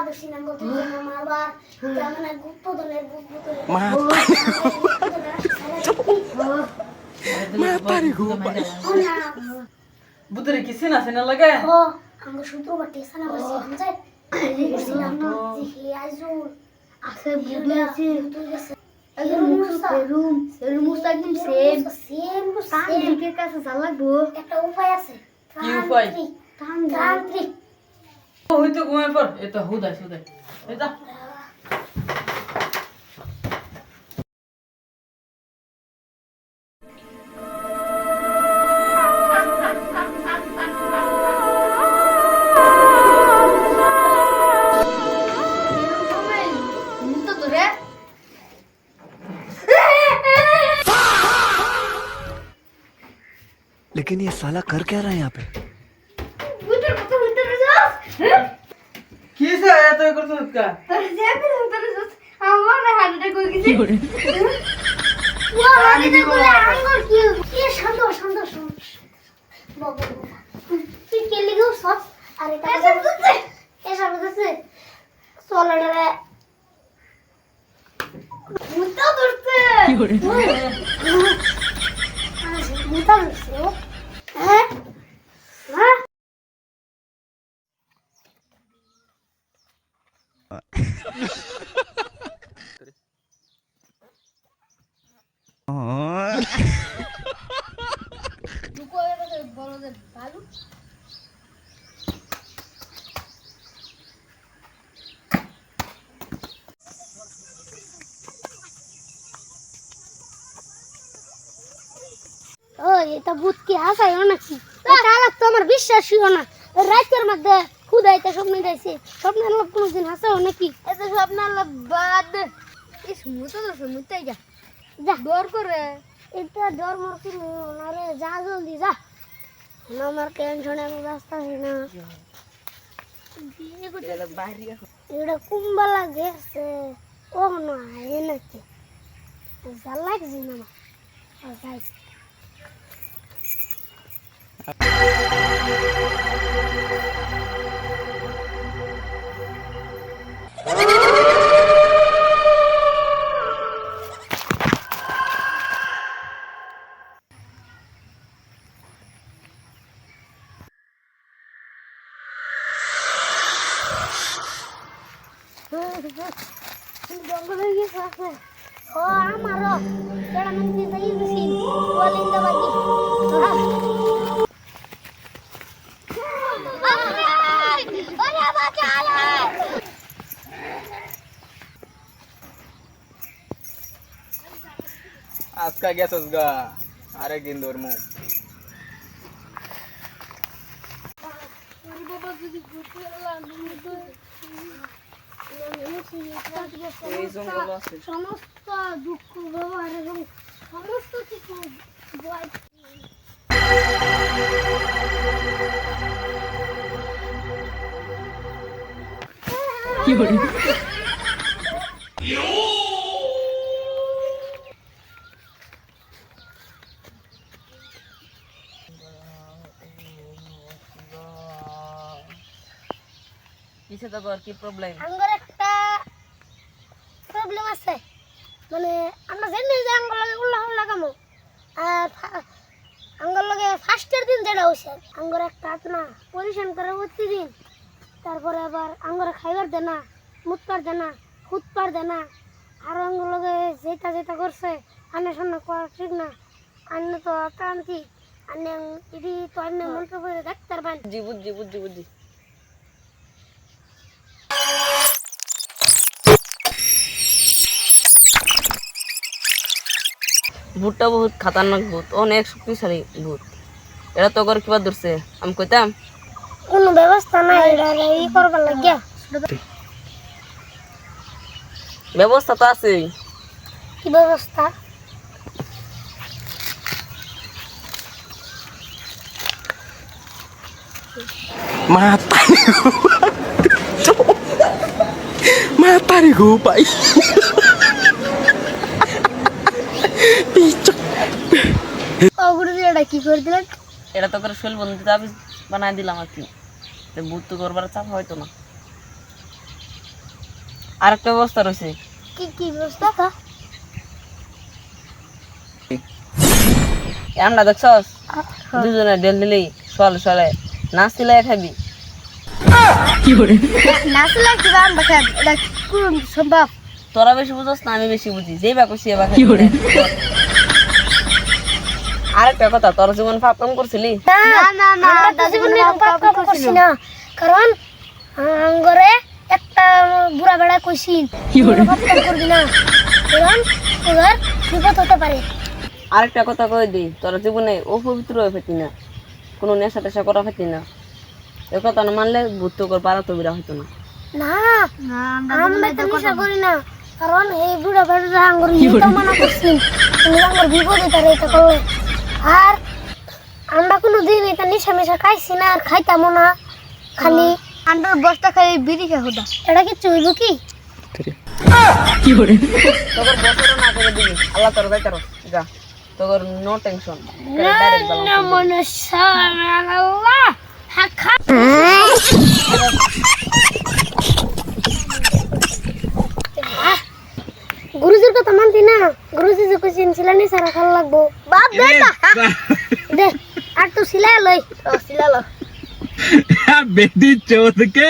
ধরছি না গো তুই না মারবার কেমন এক গুপ্ত দলের গুপ্ত মাতারি গো না বুতরে কি সিনা সিনা লাগে ও আমরা সূত্র বাটি সানা বসে আমরা বসছিলাম না যে আইজুল আছে বুড়ি আছে তুই গেছে রুম মুস্তা একদম সেম সেম তান্ত্রিকের কাছে যা লাগবো একটা উপায় আছে কি উপায়? তান্ত্রিক হইতো ঘুমায় পর এটা হুদাই হুদাই এটা মুস্তা তো রে लेकिन ये साला कर क्या रहा है यहाँ पे উত্তর যাস কি সে এত করতে কা তোর যাবে উত্তর যাস আমার হাতটা কই গেছে আমি কি করব আঙ্গুল কি শান্ত শান্ত শান্ত বাবা তুই কে লিখো সব আরে এসব করতে এসব করতে সোলারে মুস্তা ধরতে মুতা দিছো হ্যাঁ হ্যাঁ দুকো এর বড়দের ভালো ও এটা ভূত কি হাসায় নাকি এটা আলাপ তো আমার বিশ্বাসই হয় না রাতের মধ্যে খুদাইতে স্বপ্ন দেখছি স্বপ্নের লোক কোনোদিন হাসাও নাকি এত স্বপ্ন আল্লাহ বাদ ইস মুস্তা ধরছে মুস্তাই যা যা ডর করে এটা ডর মর কি আরে যা জলদি যা না আমার টেনশনে আমি রাস্তা আছি না এটা কুম্বালা গেছে ও না এ নাকি যা লাগছে না আমার যাই জঙ্গলে গিয়ে আছে ও আমারও কেডা মন্দির যাই গেছি ওয়ালিন্দা বাগি ওরে বাঁচালে আজকা গেছস গা আরেকদিন ধরমু ওরে বাবা যদি ঘুরতে এলাম এই জঙ্গল আছে সমস্ত দুঃখ ব্যবহার এবং সমস্ত কিছু ভয় কিসে তো কর কি প্রবলেম আঙ্গুর একটা প্রবলেম আছে মানে আমরা জানি যে আঙ্গুর লাগে উল্লাহ লাগামো আর আঙ্গুর লাগে ফার্স্টের দিন যেটা হয়েছে আঙ্গুর একটা আছে না পরিশান করে প্রতিদিন তারপরে আবার আঙ্গুর খাইবার দেয় না মুতপার দেয় না হুতপার দেয় না আর আঙ্গুর লাগে যেটা যেটা করছে আনে সামনে করা ঠিক না আন্য তো ক্রান্তি আন্য ইডি তো অন্য মন্ত্র করে ডাক্তার বান জি বুঝছি ভূতটা বহুত খাতারনাক ভূত অনেক শক্তিশালী ভূত এটা তো করে কিবা ধরছে আমি কইতাম কোনো ব্যবস্থা নাই এটা ই করবার লাগিয়া ব্যবস্থা তো আছেই কি ব্যবস্থা Matari go pai. Pichak. গুরুজি এটা কি করে দিলেন? এটা তো করে শৈল বন্ধু তাবিজ বানাই দিলাম আর কি ভূত তো করবার চাপ হয়তো না আর একটা ব্যবস্থা রয়েছে। কি কি ব্যবস্থা? আমরা দেখছস দুজনে ডেল দিলেই সলে সলে নাচ দিলে খাবি। নাচলে কিবা আমরা খাই এটা কোন সম্ভব? তোরা বেশি বুঝস না আমি বেশি বুঝি, যেই বা খুশি এবার আরেকটা কথা, তোর জীবন পাপ কাম করছিলি? না আমরা তো জীবনে পাপ কাম করছি না, কারণ আঙ্গরে একটা বুড়া বেড়া কইছিন পাপ কাম করবি না, কারণ তোর বিপদ হতে পারে। আরেকটা কথা কই দিই, তোর জীবনে অপবিত্র হয়ে ফেতি না, কোনো নেশা টেশা করা ফেতি না। এ কথা না মানলে ভূত তো পারা তো বিরা হইতো না। না আমরা তো নেশা করি না, কারণ এই বুড়া বেড়া আঙ্গুর নিতে মানা করছেন, তুমি আঙ্গুর বিপদ হতে পারে এটা করলে। আর আমরা কোনোদিন এটা নেশা মেশা খাইছি না, আর খাইতামও না, খালি আমরা বস্তা খাই বিড়ি খাই হুদা। এটা কি চইব কি? তোর বছরও না করে দিবি, আল্লাহ তোর বেকার যা, তোর নো টেনশন। না মনে সাল্লাল্লাহ হাক্কা গুরুজির কথা মানতি না, গুরুজি যে কইছেন সিলানি সারা খাল লাগবো বাপ দে দে আর তো সিলা লই बेटी चोद के